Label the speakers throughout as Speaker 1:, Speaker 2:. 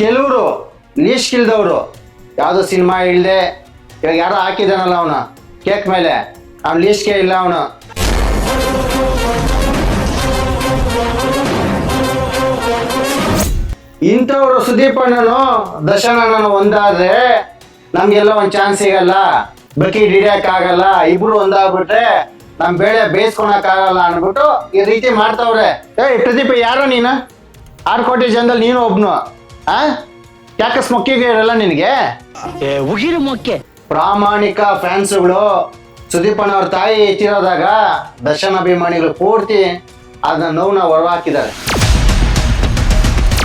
Speaker 1: ಕೆಲವರು ಲೀಸ್ಟ್ ಇಲ್ದವರು ಯಾವ್ದು ಸಿನಿಮಾ ಇಲ್ದೆ ಇವಾಗ ಯಾರೋ ಹಾಕಿದಾನಲ್ಲ ಅವನು ಕೇಕ್ ಮೇಲೆ ಅವ್ನು ಲೀಸ್ಟ್ಗೆ ಇಲ್ಲ ಅವನು. ಇಂಥವ್ರು ಸುದೀಪ್ ಅಣ್ಣನು ದರ್ಶನ್ ಅಣ್ಣನು ಒಂದಾದ್ರೆ ನಮ್ಗೆಲ್ಲ ಒಂದ್ ಚಾನ್ಸ್ ಸಿಗಲ್ಲ, ಬಕೀಟ್ ಹಿಡಿಯಕ್ ಆಗಲ್ಲ, ಇಬ್ರು ಒಂದಾಗ್ಬಿಟ್ರೆ ನಮ್ ಬೇಳೆ ಬೇಯಿಸ್ಕೊಳಕ್ ಆಗಲ್ಲ ಅನ್ಬಿಟ್ಟು ಈ ರೀತಿ ಮಾಡ್ತಾವ್ರೆ. ಪ್ರದೀಪ್ ಯಾರೋ ನೀನು 6 ಕೋಟಿ ಜನದಲ್ಲಿ ನೀನು ಒಬ್ನು ಯಾಕೆ ಸ್ಮೊಕ್ಕಿಗೆ ಇರಲ್ಲ ನಿನಗೆ?
Speaker 2: ಉಗಿರು ಮೊಕ್ಕೆ.
Speaker 1: ಪ್ರಾಮಾಣಿಕ ಫ್ಯಾನ್ಸ್ಗಳು ಸುದೀಪ್ ಅಣ್ಣ ಅವ್ರ ತಾಯಿ ಎತ್ತಿರೋದಾಗ ದರ್ಶನ್ ಅಭಿಮಾನಿಗಳು ಪೂರ್ತಿ ಅದನ್ನ ನೋವನ್ನ ಹೊರಹಾಕಿದ್ದಾರೆ.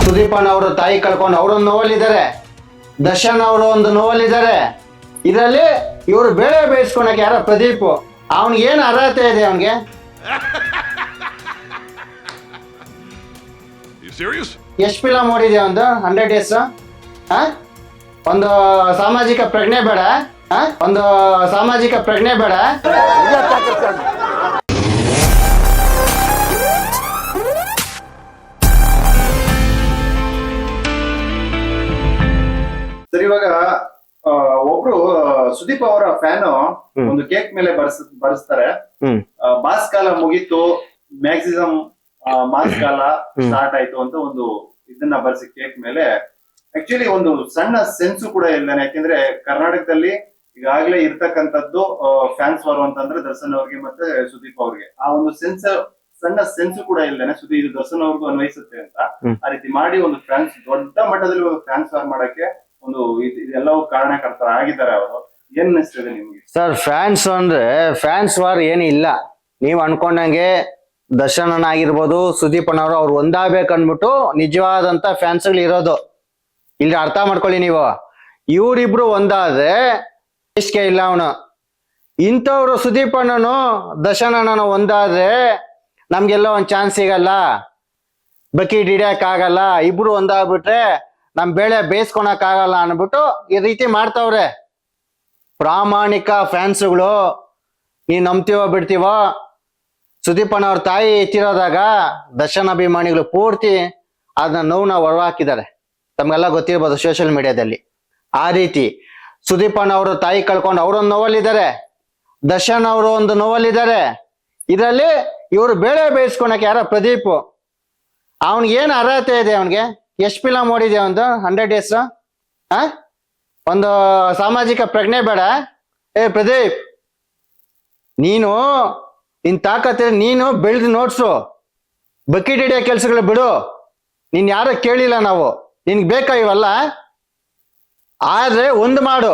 Speaker 1: ಸುದೀಪ್ ಅಣ್ಣ ಅವರು ತಾಯಿ ಕಳ್ಕೊಂಡು ಅವರೊಂದು ನೋವಲ್ಲಿದ್ದಾರೆ, ದರ್ಶನ್ ಅವರು ಒಂದು ನೋವಲ್ಲಿದ್ದಾರೆ. ಇದರಲ್ಲಿ ಇವರು ಬೇಳೆ ಬೇಯಿಸ್ಕೊಳಕ್ಕೆ ಯಾರ ಪ್ರದೀಪ್ ಅವನಿಗೆ ಏನು ಅರ್ಹತೆ ಇದೆ? ಅವನಿಗೆ ಎಷ್ಟು ಫಿಲಮ್ ಓಡಿದೆ ಒಂದು 100 ಡೇಸ್? ಒಂದು ಸಾಮಾಜಿಕ ಪ್ರಜ್ಞೆ ಬೇಡ? ಒಂದು ಸಾಮಾಜಿಕ ಪ್ರಜ್ಞೆ ಬೇಡ?
Speaker 3: ಸರ್, ಇವಾಗ ಒಬ್ರು ಸುದೀಪ್ ಅವರ ಫ್ಯಾನ್ ಒಂದು ಕೇಕ್ ಮೇಲೆ ಬರ್ಸ್ತಾರೆ, ಮಾಸ್ ಕಾಲ ಮುಗೀತು, ಮ್ಯಾಕ್ಸಿಮಮ್ ಮಾಸ್ ಕಾಲ ಸ್ಟಾರ್ಟ್ ಆಯ್ತು ಅಂತ ಒಂದು ಇದನ್ನ ಬರ್ಸಿ ಕೇಕ್ ಮೇಲೆ. ಆಕ್ಚುಲಿ ಒಂದು ಸಣ್ಣ ಸೆನ್ಸು ಕೂಡ ಇಲ್ಲೇನೆ, ಯಾಕೆಂದ್ರೆ ಕರ್ನಾಟಕದಲ್ಲಿ ಈಗಾಗ್ಲೇ ಇರ್ತಕ್ಕಂಥದ್ದು ಫ್ಯಾನ್ಸ್ ವಾರ್ ಅಂತಂದ್ರೆ ದರ್ಶನ್ ಅವ್ರಿಗೆ ಮತ್ತೆ ಸುದೀಪ್ ಅವ್ರಿಗೆ ಆ ಒಂದು ಸಣ್ಣ ಸೆನ್ಸು ಕೂಡ ಇಲ್ದೇನೆ ಇದು ದರ್ಶನ್ ಅವ್ರಿಗೂ ಅನ್ವಯಿಸುತ್ತೆ ಅಂತ ಆ ರೀತಿ ಮಾಡಿ ಒಂದು ಫ್ಯಾನ್ಸ್ ದೊಡ್ಡ ಮಟ್ಟದಲ್ಲಿ ಒಂದು ಫ್ಯಾನ್ಸ್ ವಾರ್ ಮಾಡಕ್ಕೆ ಒಂದು ಇದೆಲ್ಲವೂ ಕಾರಣಕರ್ತರ ಆಗಿದ್ದಾರೆ. ಅವರು ಏನ್ ಅನಿಸ್ತದೆ ನಿಮ್ಗೆ?
Speaker 1: ಸರ್, ಫ್ಯಾನ್ಸ್ ಅಂದ್ರೆ ಫ್ಯಾನ್ಸ್ ವಾರ್ ಏನಿಲ್ಲ. ನೀವ್ ಅನ್ಕೊಂಡಂಗೆ ದರ್ಶನ್ ಅಣ್ಣ ಆಗಿರ್ಬೋದು, ಸುದೀಪ್ ಅಣ್ಣವರು ಅವ್ರು ಒಂದಾಗ್ಬೇಕು ಅನ್ಬಿಟ್ಟು ನಿಜವಾದಂತ ಫ್ಯಾನ್ಸ್ಗಳು ಇರೋದು. ಇಲ್ಲಿ ಅರ್ಥ ಮಾಡ್ಕೊಳ್ಳಿ ನೀವು, ಇವ್ರಿಬ್ರು ಒಂದಾದ್ರೆ ಇಷ್ಟಕ್ಕೆ ಇಲ್ಲ ಅವನು. ಇಂಥವ್ರು ಸುದೀಪ್ ಅಣ್ಣನು ದರ್ಶನ್ ಅಣ್ಣನು ಒಂದಾದ್ರೆ ನಮ್ಗೆಲ್ಲ ಒಂದ್ ಚಾನ್ಸ್ ಸಿಗಲ್ಲ, ಬಕೀಟ್ ಹಿಡಿಯಕ್ ಆಗಲ್ಲ, ಇಬ್ರು ಒಂದಾಗ್ಬಿಟ್ರೆ ನಮ್ ಬೇಳೆ ಬೇಯಿಸ್ಕೊಳಕ್ ಆಗಲ್ಲ ಅನ್ಬಿಟ್ಟು ಈ ರೀತಿ ಮಾಡ್ತಾವ್ರೆ. ಪ್ರಾಮಾಣಿಕ ಫ್ಯಾನ್ಸ್ಗಳು, ನೀವ್ ನಂಬ್ತೀವೋ ಬಿಡ್ತೀವೋ, ಸುದೀಪ್ ಅಣ್ಣ ಅವ್ರ ತಾಯಿ ಎತ್ತಿರೋದಾಗ ದರ್ಶನ್ ಅಭಿಮಾನಿಗಳು ಪೂರ್ತಿ ಅದನ್ನ ನೋವನ್ನ ಹೊರಹಾಕಿದ್ದಾರೆ. ತಮ್ಗೆಲ್ಲ ಗೊತ್ತಿರ್ಬೋದು ಸೋಷಿಯಲ್ ಮೀಡಿಯಾದಲ್ಲಿ. ಆ ರೀತಿ ಸುದೀಪ್ ಅಣ್ಣ ಅವರು ತಾಯಿ ಕಳ್ಕೊಂಡು ಅವರೊಂದು ನೋವಲ್ಲಿದ್ದಾರೆ, ದರ್ಶನ್ ಅವರು ಒಂದು ನೋವಲ್ಲಿದ್ದಾರೆ. ಇದರಲ್ಲಿ ಇವರು ಬೇಳೆ ಬೇಯಿಸ್ಕೊಳಕ್ಕೆ ಯಾರ ಪ್ರದೀಪ್ ಅವನಿಗೆ ಏನು ಅರ್ಹತೆ ಇದೆ? ಅವನಿಗೆ ಎಷ್ಟು ಫಿಲಮ್ ಓಡಿದೆ ಒಂದು 100 ಡೇಸ್? ಒಂದು ಸಾಮಾಜಿಕ ಪ್ರಜ್ಞೆ ಬೇಡ? ಪ್ರದೀಪ್, ನೀನು ನಿನ್ ತಾಕತ್ತೆ ನೀನು ಬೆಳೆದು ನೋಡ್ಸು, ಬಕೀಟ್ ಹಿಡಿಯೋ ಕೆಲ್ಸಗಳು ಬಿಡು. ನೀನ್ ಯಾರು ಕೇಳಿಲ್ಲ ನಾವು, ನಿನ್ಗೆ ಬೇಕಾ ಇವೆಲ್ಲ? ಆದ್ರೆ ಒಂದು ಮಾಡು,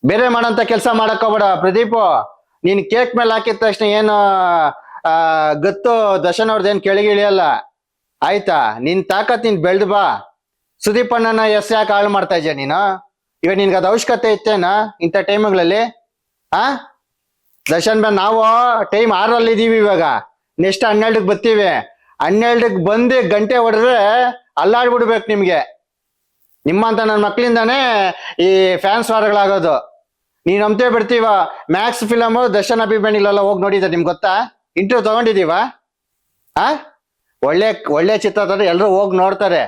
Speaker 1: ಬೇರೆ ಮಾಡಂತ ಕೆಲಸ ಮಾಡಕ್ ಹೋಗ್ಬೇಡ ಪ್ರದೀಪ್. ನೀನ್ ಕೇಕ್ ಮೇಲೆ ಹಾಕಿದ ತಕ್ಷಣ ಏನು ಗತ್ತು ದರ್ಶನ್ ಅವ್ರದ್ದೇನು ಕೆಳಗಿಳಿಯಲ್ಲ, ಆಯ್ತಾ? ನಿನ್ ತಾಕತ್ ನೀನ್ ಬೆಳ್ದು ಬಾ. ಸುದೀಪ್ ಅಣ್ಣನ ಯಾಕೆ ಹಾಳು ಮಾಡ್ತಾ ಇದ್ಯಾ ನೀನು? ಇವಾಗ ನಿನ್ಗೆ ಅದು ಅವಶ್ಯಕತೆ ಇತ್ತೇನಾ ಇಂಥ ಟೈಮ್ಗಳಲ್ಲಿ? ದರ್ಶನ್ ಬಾ, ನಾವು ಟೈಮ್ 6 ಇದೀವಿ, ಇವಾಗ ನೆಕ್ಸ್ಟ್ 12ಕ್ಕೆ ಬರ್ತೀವಿ. 12ಕ್ಕೆ ಬಂದು ಗಂಟೆ ಹೊಡೆದ್ರೆ ಅಲ್ಲಾಡ್ಬಿಡ್ಬೇಕು ನಿಮ್ಗೆ. ನಿಮ್ಮಂತ ನನ್ನ ಮಕ್ಳಿಂದಾನೇ ಈ ಫ್ಯಾನ್ಸ್ ವಾರಗಳಾಗೋದು. ನೀವ್ ನಂಬ್ತೇ ಬಿಡ್ತೀವ. ಮ್ಯಾಕ್ಸ್ ಫಿಲಮ್ ದರ್ಶನ್ ಅಭಿಮಾನಿಗಳೆಲ್ಲ ಹೋಗಿ ನೋಡಿದ, ನಿಮ್ಗೆ ಗೊತ್ತಾ? ಇಂಟರ್ವ್ಯೂ ತಗೊಂಡಿದೀವ. ಒಳ್ಳೆ ಚಿತ್ರ ತಂದ್ರೆ ಎಲ್ಲರೂ ಹೋಗಿ ನೋಡ್ತಾರೆ.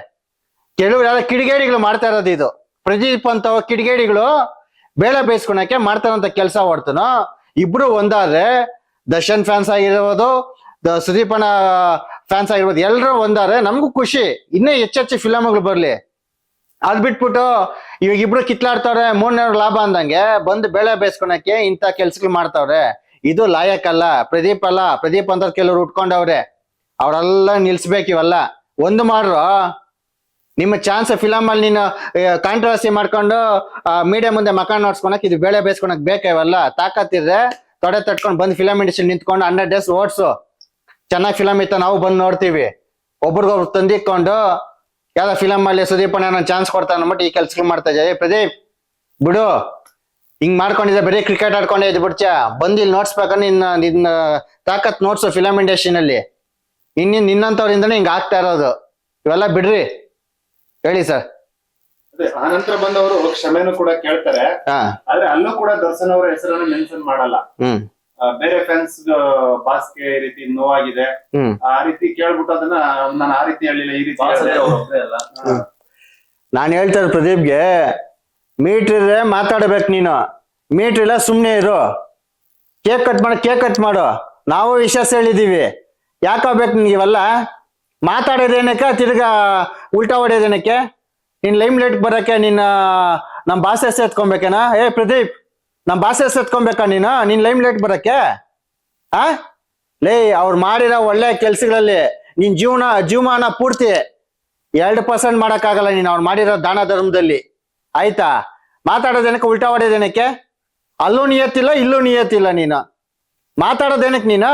Speaker 1: ಕೆಲವ್ರು ಯಾರ ಕಿಡಿಗೇಡಿಗಳು ಮಾಡ್ತಾ ಇರೋದು ಇದು. ಪ್ರದೀಪ್ ಅಂತ ಕಿಡಿಗೇಡಿಗಳು ಬೇಳೆ ಬೇಯಿಸ್ಕೊಳಕ್ಕೆ ಮಾಡ್ತಾರಂತ ಕೆಲಸ ಹೊಡ್ತನೋ. ಇಬ್ರು ಒಂದಾದ್ರೆ ದರ್ಶನ್ ಫ್ಯಾನ್ಸ್ ಆಗಿರ್ಬೋದು, ಸುದೀಪ್ ಅಣ್ಣ ಫ್ಯಾನ್ಸ್ ಆಗಿರ್ಬೋದು, ಎಲ್ಲರೂ ಒಂದಾದ್ರೆ ನಮಗೂ ಖುಷಿ. ಇನ್ನೂ ಹೆಚ್ಚೆಚ್ಚು ಫಿಲಮ್ಗಳು ಬರ್ಲಿ. ಅದ್ ಬಿಟ್ಬಿಟ್ಟು ಇವಾಗ ಇಬ್ರು ಕಿತ್ಲಾಡ್ತವ್ರೆ, 300 ಲಾಭ ಅಂದಂಗೆ ಬಂದು ಬೇಳೆ ಬೇಯಿಸ್ಕೊಳಕ್ಕೆ ಇಂಥ ಕೆಲ್ಸಗಳು ಮಾಡ್ತಾವ್ರೆ. ಇದು ಲಾಯಕ್ಕಲ್ಲ. ಪ್ರದೀಪ್ ಅಲ್ಲ, ಪ್ರದೀಪ್ ಅಂತ ಕೆಲವ್ರು ಉಟ್ಕೊಂಡವ್ರೆ, ಅವ್ರೆಲ್ಲ ನಿಲ್ಸ್ಬೇಕು ಇವೆಲ್ಲ. ಒಂದು ಮಾಡ್ರು, ನಿಮ್ಮ ಚಾನ್ಸ್ ಫಿಲಮ್ ಅಲ್ಲಿ ನೀನು ಕಾಂಟ್ರವರ್ಸಿ ಮಾಡ್ಕೊಂಡು ಮೀಡಿಯಾ ಮುಂದೆ ಮಕಾನ್ ನೋಡ್ಸ್ಕೊಳಕ್, ಇದು ಬೇಳೆ ಬೇಯಿಸ್ಕೊಳಕ್ ಬೇಕಾ ಇವೆಲ್ಲ? ತಾಕತ್ತಿದ್ರೆ ತೊಡೆ ತಟ್ಕೊಂಡು ಬಂದು ಫಿಲಮ್ ಇಂಡಸ್ಟ್ರಿ ನಿಂತ್ಕೊಂಡು 100 ಡೇಸ್ ಓಡ್ಸು. ಚೆನ್ನಾಗಿ ಫಿಲಮ್ ಇತ್ತ ನಾವು ಬಂದು ನೋಡ್ತೀವಿ. ಒಬ್ರಿಗೊಬ್ರು ತಂದಿಕೊಂಡು ಯಾವ್ದೋ ಫಿಲಮ್ ಅಲ್ಲಿ ಸುದೀಪ್ ಅಣ್ಣ ಚಾನ್ಸ್ ಕೊಡ್ತಾನೆ ಅಂದ್ಬಿಟ್ಟು ಈ ಕೆಲ್ಸಗಳು ಮಾಡ್ತಾ ಇದ್ದೆ. ಪ್ರದೀಪ್ ಬಿಡು, ಹಿಂಗ್ ಮಾಡ್ಕೊಂಡಿದ್ದೆ, ಬರೀ ಕ್ರಿಕೆಟ್ ಆಡ್ಕೊಂಡೇ ಇದ್ ಬಿಡ್ಚ. ಬಂದು ಇಲ್ಲಿ ನೋಡ್ಸ್ಬೇಕಂದ್ರೆ ನಿನ್ನ ತಾಕತ್ ನೋಡ್ಸು ಫಿಲಮ್ ಇಂಡಸ್ಟ್ರಿನಲ್ಲಿ. ನಿನ್ನಂತವ್ರಿಂದನೇ ಹಿಂಗ ಆಗ್ತಾ ಇರೋದು. ಇವೆಲ್ಲ ಬಿಡ್ರಿ. ಹೇಳಿ ಸರ್.
Speaker 3: ಅದೇ ಆ ನಂತರ ಬಂದವರು ಕ್ಷಮೆನೂ ಕೂಡ ಕೇಳ್ತಾರೆ, ಆದ್ರೆ ಅಲ್ಲೂ ಕೂಡ ದರ್ಶನ್ ಅವರ ಹೆಸರನ್ನು ಮೆನ್ಷನ್ ಮಾಡಲ್ಲ. ಬೇರೆ ಫ್ಯಾನ್ಸ್ ಬಾಸ್ಗೆ ಈ ರೀತಿ ನೋವಾಗಿದೆ, ಆ ರೀತಿ ಕೇಳ್ಬಿಟ್ಟು ಅದನ್ನ ನಾನು ಆ ರೀತಿ ಹೇಳಿಲ್ಲ, ಈ ರೀತಿ
Speaker 1: ನಾನು ಹೇಳ್ತಾರೆ ಪ್ರದೀಪ್ಗೆ, ಮೀಟ್ರ್ ಇದ್ರೆ ಮಾತಾಡ್ಬೇಕು ನೀನು, ಮೀಟ್ರ್ ಇಲ್ಲ ಸುಮ್ಮನೆ ಇರು. ಕೇಕ್ ಕಟ್ ಮಾಡು. ನಾವು ವಿಶ್ವಾಸ ಹೇಳಿದೀವಿ, ಯಾಕಾಗ್ಬೇಕು ನಿನ್ಗೆ ಇವೆಲ್ಲ? ಮಾತಾಡೋದೇನಕ್ಕೆ, ತಿರ್ಗಾ ಉಲ್ಟಾ ಹೊಡೆಯೋದೇನಕ್ಕೆ? ನಿನ್ ಲೈಮ್ ಲೈಟ್ ಬರಕ್ಕೆ ನಿನ್ನ ನಮ್ಮ ಭಾಷೆ ಹೆಸರು ಎತ್ಕೊಬೇಕೇನಾ? ಪ್ರದೀಪ್, ನಮ್ಮ ಭಾಷೆ ಹೆಸರು ಎತ್ಕೊಬೇಕಾ ನೀನು? ನಿನ್ ಲೈಮ್ ಲೈಟ್ ಬರಕ್ಕೆ? ಆ ಲೇ, ಅವ್ರು ಮಾಡಿರೋ ಒಳ್ಳೆ ಕೆಲ್ಸಗಳಲ್ಲಿ ನಿನ್ ಜೀವಮಾನ ಪೂರ್ತಿ 2% ಮಾಡಕ್ಕಾಗಲ್ಲ ನೀನು ಅವ್ರು ಮಾಡಿರೋ ದಾನ ಧರ್ಮದಲ್ಲಿ. ಆಯ್ತಾ? ಮಾತಾಡೋದೇನಕ್ಕೆ, ಉಲ್ಟಾ ಹೊಡೆಯೋದೇನಕ್ಕೆ? ಅಲ್ಲೂ ನಿಯತ್ತಿಲ್ಲ, ಇಲ್ಲೂ ನಿಯತ್ತಿಲ್ಲ. ನೀನು ಮಾತಾಡೋದೇನಕ್ಕೆ? ನೀನು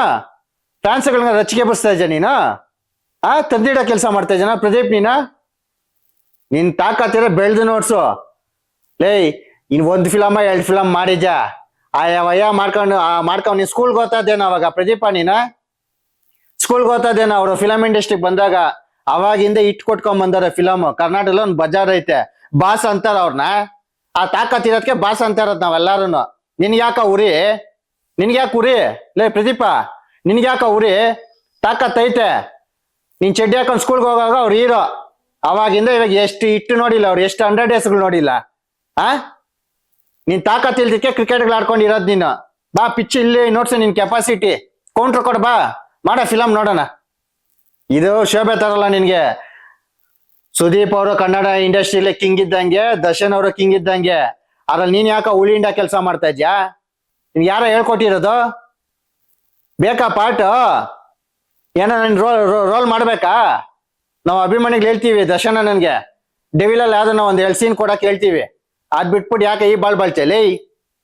Speaker 1: ಫ್ಯಾನ್ಸ್ಗಳನ್ನ ರಚಿಕೆ ಬಸ್ತಾ ಇದ್ದ ನೀನು? ತಂದಿಡೋ ಕೆಲಸ ಮಾಡ್ತಾ ಇದ್ದಾನ ಪ್ರದೀಪ್ ನೀನು? ನಿನ್ ತಾಕತ್ತಿರ ಬೆಳ್ದು ನೋಡ್ಸು. ಲೇ, ಇನ್ 1 ಫಿಲಮ್ 2 ಫಿಲಮ್ ಮಾಡಿದ್ಯ, ಆಯ ಮಾಡ್ಕೊಂಡು ನೀನ್ ಸ್ಕೂಲ್ಗೆ ಓದ್ತಾದೇನ ಅವಾಗ ಪ್ರದೀಪ? ನೀನ ಸ್ಕೂಲ್ಗೆ ಓದ್ತಾದೇನ? ಅವರು ಫಿಲಮ್ ಇಂಡಸ್ಟ್ರಿಗೆ ಬಂದಾಗ ಅವಾಗಿಂದ ಇಟ್ ಕೊಟ್ಕೊಂಡ್ ಬಂದಾರ ಫಿಲಮ್. ಕರ್ನಾಟಕದಲ್ಲಿ ಒಂದು ಬಜಾರ್ ಐತೆ, ಬಾಸ್ ಅಂತಾರ ಅವ್ರನ್ನ. ಆ ತಾಕತ್ತಿರೋದಕ್ಕೆ ಬಾಸ್ ಅಂತಾರದ್ ನಾವೆಲ್ಲಾರು. ನಿನ್ಗ್ಯಾಕ ಉರಿ? ಲೇ ಪ್ರದೀಪ, ನಿನ್ಗ್ಯಾಕ ಉರಿ? ತಾಕತ್ತೈತೆ. ನೀನ್ ಚಡ್ಡಿ ಹಾಕೊಂಡ್ ಸ್ಕೂಲ್ಗೆ ಹೋಗಾಗ ಅವ್ರು ಹೀರೋ. ಅವಾಗಿಂದ ಇವಾಗ ಎಷ್ಟು ಇಟ್ಟು ನೋಡಿಲ್ಲ ಅವ್ರು, ಎಷ್ಟು 100 ಡೇಸ್ಗಳು ನೋಡಿಲ್ಲ. ನೀನ್ ತಾಕತ್ತಿಲ್ದಕ್ಕೆ ಕ್ರಿಕೆಟ್ಗಳು ಆಡ್ಕೊಂಡಿರೋದ್ ನೀನು. ಬಾ ಪಿಚ್ ಇಲ್ಲಿ ನೋಡ್ಸು ನಿನ್ ಕೆಪಾಸಿಟಿ. ಕೌಂಟ್ರ್ ಕೊಡ, ಬಾ ಮಾಡ ಫಿಲಮ್ ನೋಡೋಣ. ಇದು ಶೋಭೆ ತರಲ್ಲ ನಿನ್ಗೆ. ಸುದೀಪ್ ಅವರು ಕನ್ನಡ ಇಂಡಸ್ಟ್ರಿಯಲ್ಲಿ ಕಿಂಗ್ ಇದ್ದಂಗೆ, ದರ್ಶನ್ ಅವರು ಕಿಂಗ್ ಇದ್ದಂಗೆ. ಅದ್ರಲ್ಲಿ ನೀನ್ ಯಾಕ ಉಳಿಂಡ ಕೆಲಸ ಮಾಡ್ತಾ ಇದ್ಯಾ? ನಿನ್ ಯಾರ ಹೇಳ್ಕೊಟ್ಟಿರೋದು? ಬೇಕಾ ಪಾಠ? ಏನೋ ನನ್ ರೋಲ್ ಮಾಡ್ಬೇಕಾ? ನಾವು ಅಭಿಮಾನಿಗಳು ಹೇಳ್ತೀವಿ, ದರ್ಶನ ನನ್ಗೆ ಡೆವಿಲಲ್ಲಿ ಯಾವ್ದನ್ನ ಒಂದ್ 2 ಸೀನ್ ಕೊಡಕ್ ಹೇಳ್ತೀವಿ. ಅದ್ ಬಿಟ್ಬಿಟ್ಟು ಯಾಕೆ ಈ ಬಾಳ್ತೆ? ಲೇ,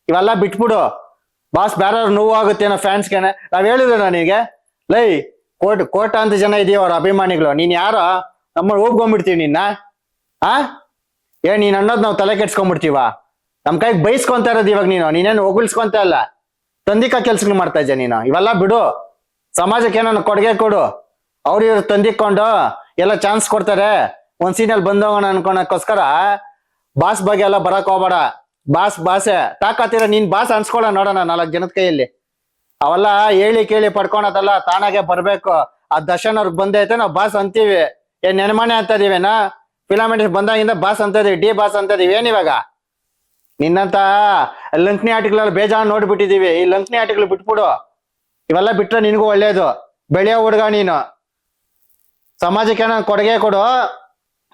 Speaker 1: ಇವೆಲ್ಲ ಬಿಟ್ಬಿಡು. ಬಾಸ್ ಬೇರೆ ನೋವು ಆಗುತ್ತೇನೋ ಫ್ಯಾನ್ಸ್ಗೆನೆ. ನಾವ್ ಹೇಳಿದ್ರೆ ನನಗೆ, ಲೈ ಕೋಟ ಅಂತ ಜನ ಇದೀವ ಅವ್ರ ಅಭಿಮಾನಿಗಳು. ನೀನ್ ಯಾರೋ ನಮ್ಮನ್ನ ಹೋಗ್ಕೊಂಡ್ಬಿಡ್ತೀವಿ ನಿನ್ನ. ನೀನ್ ಅನ್ನೋದ್ ನಾವು ತಲೆ ಕೆಡ್ಸ್ಕೊಂಡ್ಬಿಡ್ತೀವ? ನಮ್ ಕೈಗೆ ಬೈಸ್ಕೊಂತ ಇರೋದು ಇವಾಗ ನೀನೇನು ಹೊಗಳ್ಸ್ಕೊಂತ ಇಲ್ಲ, ತಂದಿಕ ಕೆಲ್ಸಗಳು ಮಾಡ್ತಾ ಇದ್ದೆ ನೀನು. ಇವೆಲ್ಲ ಬಿಡು. ಸಮಾಜಕ್ಕೆ ಏನೋ ಕೊಡುಗೆ ಕೊಡು. ಅವ್ರು ಇವ್ರು ತಂದಿಕೊಂಡು ಎಲ್ಲ ಚಾನ್ಸ್ ಕೊಡ್ತಾರೆ, ಒಂದ್ ಸೀನಲ್ಲಿ ಬಂದೋಗೋಣ ಅನ್ಕೊಳಕ್ಕೋಸ್ಕರ ಬಾಸ್ ಬಗ್ಗೆ ಎಲ್ಲ ಬರಕ್ ಹೋಗ್ಬೇಡ. ಬಾಸೆ ತಾಕತ್ತಿರ ನೀನ್ ಬಾಸ್ ಅನ್ಸ್ಕೊಳ ನೋಡೋಣ 4 ಜನದ ಕೈಯಲ್ಲಿ. ಅವೆಲ್ಲ ಹೇಳಿ ಕೇಳಿ ಪಡ್ಕೊಳದಲ್ಲ, ತಾನಾಗೆ ಬರ್ಬೇಕು. ಆ ದರ್ಶನ್ ಅವ್ರಿಗೆ ಬಂದೈತೆ ನಾವು ಬಾಸ್ ಅಂತೀವಿ. ನೆನಮನೆ ಅಂತ ಇದೀವೇನಾ? ಫಿಲಮ್ ಇಂಡಸ್ಟ್ರಿ ಬಂದಾಗಿಂದ ಬಾಸ್ ಅಂತ ಇದೀವಿ, ಡಿ ಬಾಸ್ ಅಂತ ಇದೀವಿ. ಏನಿವಾಗ ನಿನ್ನಂತ ಲಂಕ್ನಿ ಆಟಿಕೆಲ್ಲ ಬೇಜಾನ್ ನೋಡ್ಬಿಟ್ಟಿದೀವಿ. ಈ ಲಂಕ್ನಿ ಆಟಿಕೆಗಳು ಬಿಟ್ಬಿಡು. ಇವೆಲ್ಲ ಬಿಟ್ರೆ ನಿನ್ಗೂ ಒಳ್ಳೇದು. ಬೆಳೆಯೋ ಹುಡುಗ ನೀನು. ಸಮಾಜಕ್ಕೆ ಏನೋ ಕೊಡುಗೆ ಕೊಡು.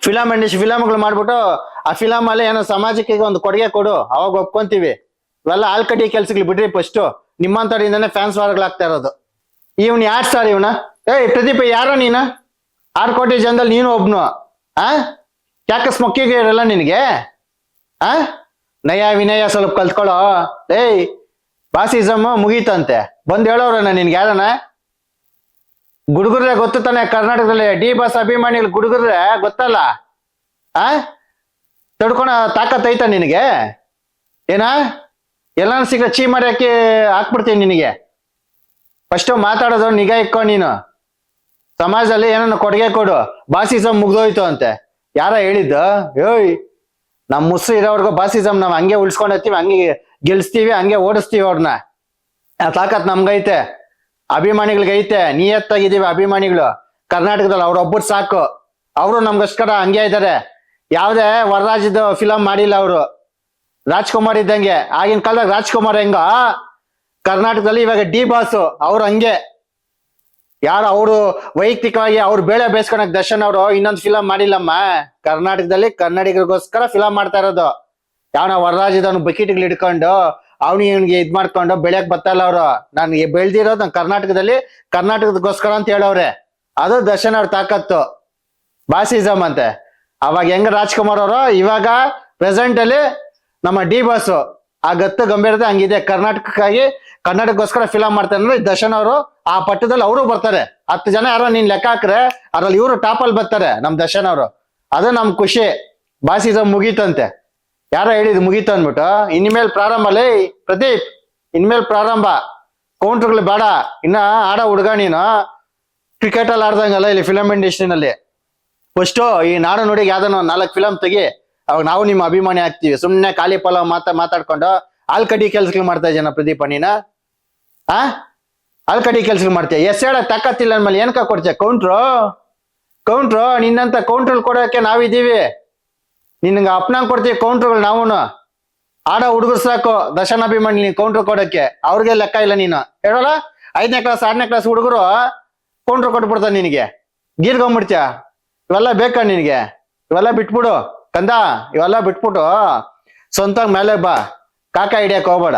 Speaker 1: ಫಿಲಮ್ ಇಂಡಸ್ಟ್ರಿ ಫಿಲಮ್ಗಳು ಮಾಡ್ಬಿಟ್ಟು ಆ ಫಿಲಮ್ ಅಲ್ಲಿ ಏನೋ ಸಮಾಜಕ್ಕೆ ಒಂದು ಕೊಡುಗೆ ಕೊಡು, ಅವಾಗ ಒಪ್ಕೊಂತೀವಿ. ಇವೆಲ್ಲ ಆಲ್ಕಟ್ಟಿ ಕೆಲ್ಸಗಳು ಬಿಡ್ರಿ. ಫಸ್ಟ್ ನಿಮ್ಮಂತವರಿಂದಾನೆ ಫ್ಯಾನ್ಸ್ ವಾರ್ಗಳಾಗ್ತಾ ಇರೋದು. ಇವ್ನ ಯಾರು ಸರ್ ಇವನ? ಪ್ರದೀಪ, ಯಾರೋ ನೀನು? 6 ಕೋಟಿ ಜನದಲ್ಲಿ ನೀನು ಒಬ್ನು. ಯಾಕೆ ಸ್ಮೊಕ್ಕಿಗೆ ಇರಲ್ಲ ನಿನಗೆ? ನಯ ವಿನಯ ಸ್ವಲ್ಪ ಕಲ್ತ್ಕೊಳ್ಳೋ. ಬಾಸಿಸಮ್ ಮುಗೀತಂತೆ ಬಂದ್ ಹೇಳೋರನ ನಿನ್ಗೆ ಯಾರನ? ಗುಡುಗುರ್ರೆ ಗೊತ್ತು ತಾನೆ ಕರ್ನಾಟಕದಲ್ಲಿ? ಡಿ ಬಾಸ್ ಅಭಿಮಾನಿಗಳು ಗುಡುಗುರ್ರೆ ಗೊತ್ತಲ್ಲ? ತಡ್ಕೊಳ ತಾಕತ್ತೈತ ನಿನಗೆ? ಎಲ್ಲಾನು ಸಿಕ್ಕ ಚೀ ಮಾಡಿ ಹಾಕ್ಬಿಡ್ತೀನಿ ನಿನಗೆ. ಫಸ್ಟ್ ಮಾತಾಡೋದು ನಿಗಾ ಇಕ್ಕೋ ನೀನು. ಸಮಾಜದಲ್ಲಿ ಏನನ್ನ ಕೊಡುಗೆ ಕೊಡು. ಬಾಸಿಸಮ್ ಮುಗ್ದೋಯ್ತು ಅಂತೆ ಯಾರ ಹೇಳಿದ್ದು? ನಮ್ ಮುಸ್ರು ಇರೋವರ್ಗು ಬಾಸಿಸಮ್ ನಾವ್ ಹಂಗೆ ಉಳ್ಸ್ಕೊಂಡೋಗ್ತೀವಿ, ಹಂಗೆ ಗೆಲ್ಸ್ತೀವಿ, ಹಂಗೆ ಓಡಿಸ್ತೀವಿ ಅವ್ರನ್ನ. ಆ ತಾಕತ್ ನಮ್ಗೈತೆ, ಅಭಿಮಾನಿಗಳ್ಗೈತೆ. ನಿಯತ್ತಾಗಿದ್ದೀವಿ ಅಭಿಮಾನಿಗಳು ಕರ್ನಾಟಕದಲ್ಲಿ. ಅವ್ರೊಬ್ಬರು ಸಾಕು. ಅವರು ನಮ್ಗೋಸ್ಕರ ಹಂಗೆ ಇದ್ದಾರೆ. ಯಾವ್ದೇ ಹೊರರಾಜ್ಯದ ಫಿಲಮ್ ಮಾಡಿಲ್ಲ ಅವರು. ರಾಜ್ಕುಮಾರ್ ಇದ್ದಂಗೆ, ಆಗಿನ ಕಾಲದಾಗ ರಾಜ್ಕುಮಾರ್ ಹೆಂಗ, ಕರ್ನಾಟಕದಲ್ಲಿ ಇವಾಗ ಡಿ ಬಾಸ್ ಅವ್ರು ಹಂಗೆ. ಯಾರು ಅವರು ವೈಯಕ್ತಿಕವಾಗಿ ಅವ್ರು ಬೇಳೆ ಬೇಯಿಸ್ಕೊಳಕ್ ದರ್ಶನ್ ಅವರು ಇನ್ನೊಂದು ಫಿಲಮ್ ಮಾಡಿಲ್ಲಮ್ಮ. ಕರ್ನಾಟಕದಲ್ಲಿ ಕನ್ನಡಿಗರಿಗೋಸ್ಕರ ಫಿಲಮ್ ಮಾಡ್ತಾ ಇರೋದು. ಯಾವನ ಹೊರರಾಜ್ಯದವ್ನು ಬಕೀಟ್ಗಳು ಹಿಡ್ಕೊಂಡು ಅವ್ನಿಗೆ ಇದ್ ಮಾಡ್ಕೊಂಡು ಬೆಳೆಯಕ್ ಬರ್ತಾ ಇಲ್ಲ ಅವ್ರು. ನಾನು ಬೆಳ್ದಿರೋದು ನನ್ ಕರ್ನಾಟಕದಗೋಸ್ಕರ ಅಂತ ಹೇಳವ್ರೆ. ಅದು ದರ್ಶನ್ ಅವ್ರ ತಾಕತ್ತು. ಬಾಸಿಸಮ್ ಅಂತೆ. ಅವಾಗ ಹೆಂಗ ರಾಜ್ಕುಮಾರ್ ಅವರು, ಇವಾಗ ಪ್ರೆಸೆಂಟ್ ಅಲ್ಲಿ ನಮ್ಮ ಡಿ ಬಾಸ್. ಆ ಗತ್ತು ಗಂಭೀರತೆ ಹಂಗಿದೆ. ಕರ್ನಾಟಕಕ್ಕೋಸ್ಕರ ಫಿಲಮ್ ಮಾಡ್ತಾರೆ ಅಂದ್ರೆ ದರ್ಶನ್ ಅವರು ಆ ಪಟ್ಟದಲ್ಲಿ ಅವರು ಬರ್ತಾರೆ. 10 ಜನ ಯಾರೋ ನೀನ್ ಲೆಕ್ಕ ಹಾಕ್ರೆ ಅದ್ರಲ್ಲಿ ಇವರು ಟಾಪಲ್ಲಿ ಬರ್ತಾರೆ, ನಮ್ ದರ್ಶನ್ ಅವರು. ಅದು ನಮ್ ಖುಷಿ. ಬಾಸಿಸಮ್ ಮುಗೀತಂತೆ. ಯಾರ ಹೇಳಿದ್ ಮುಗೀತು ಅನ್ಬಿಟ್ಟು? ಇನ್ಮೇಲೆ ಪ್ರಾರಂಭ. ಲೇ ಪ್ರದೀಪ್, ಇನ್ಮೇಲೆ ಪ್ರಾರಂಭ. ಕೌಂಟ್ರುಗಳು ಬೇಡ. ಇನ್ನ ಆಡೋ ಹುಡುಗ ನೀನು. ಕ್ರಿಕೆಟ್ ಅಲ್ಲಿ ಆಡ್ದಂಗಲ್ಲ ಇಲ್ಲಿ ಫಿಲಮ್ ಇಂಡಸ್ಟ್ರಿನಲ್ಲಿ. ಫಸ್ಟ್ ಈ ನಾಡು ನುಡಿಗೆ ಯಾವ್ದನ್ನ 4 ಫಿಲಮ್ ತೆಗಿ, ಅವಾಗ ನಾವು ನಿಮ್ಮ ಅಭಿಮಾನಿ ಆಗ್ತೀವಿ. ಸುಮ್ನೆ ಖಾಲಿ ಪಲಾವ್ ಮಾತಾಡ್ಕೊಂಡು ಆಲ್ಕಡಿ ಕೆಲ್ಸಗಳು ಮಾಡ್ತಾ ಇದ್ದೀನ ಪ್ರದೀಪ ನೀನ? ಆಲ್ಕಡಿ ಕೆಲ್ಸಗಳು ಮಾಡ್ತೀಯ? ಹೇಳ ತಾಕತ್ತಿಲ್ಲ ಅಂದ್ಮೇಲೆ ಏನಕ್ಕ ಕೊಡ್ತೀಯ ಕೌಂಟ್ರು? ನಿನ್ನಂತ ಕೌಂಟ್ರಲ್ ಕೊಡೋಕೆ ನಾವಿದ್ದೀವಿ. ನಿನ್ಗೆ ಅಪ್ನಂಗ್ ಕೊಡ್ತೀವಿ ಕೌಂಟ್ರುಗಳು ನಾವುನು. ಆಡ ಹುಡುಗರು ಸಾಕು ದರ್ಶನ್ ಅಭಿಮಾನಿ ನೀನ್ ಕೌಂಟ್ರ್ ಕೊಡಕ್ಕೆ, ಅವ್ರಿಗೆ ಲೆಕ್ಕ ಇಲ್ಲ ನೀನು ಹೇಳೋಲ್ಲ. 5ನೇ ಕ್ಲಾಸ್ 6ನೇ ಕ್ಲಾಸ್ ಹುಡುಗರು ಕೌಂಟ್ರ್ ಕೊಟ್ಬಿಡ್ತಾರೆ ನಿನಗೆ, ಗೀರ್ಗೊಂಬಿಡ್ತೀಯ. ಇವೆಲ್ಲ ಬೇಕಾ ನಿನಗೆ? ಇವೆಲ್ಲ ಬಿಟ್ಬಿಡು ಕಂದ, ಇವೆಲ್ಲ ಬಿಟ್ಬಿಟ್ಟು ಸ್ವಂತ ಮೇಲೆ ಬಾ, ಕಾಕ ಹಿಡಿಯಕ್ ಹೋಗ್ಬೇಡ.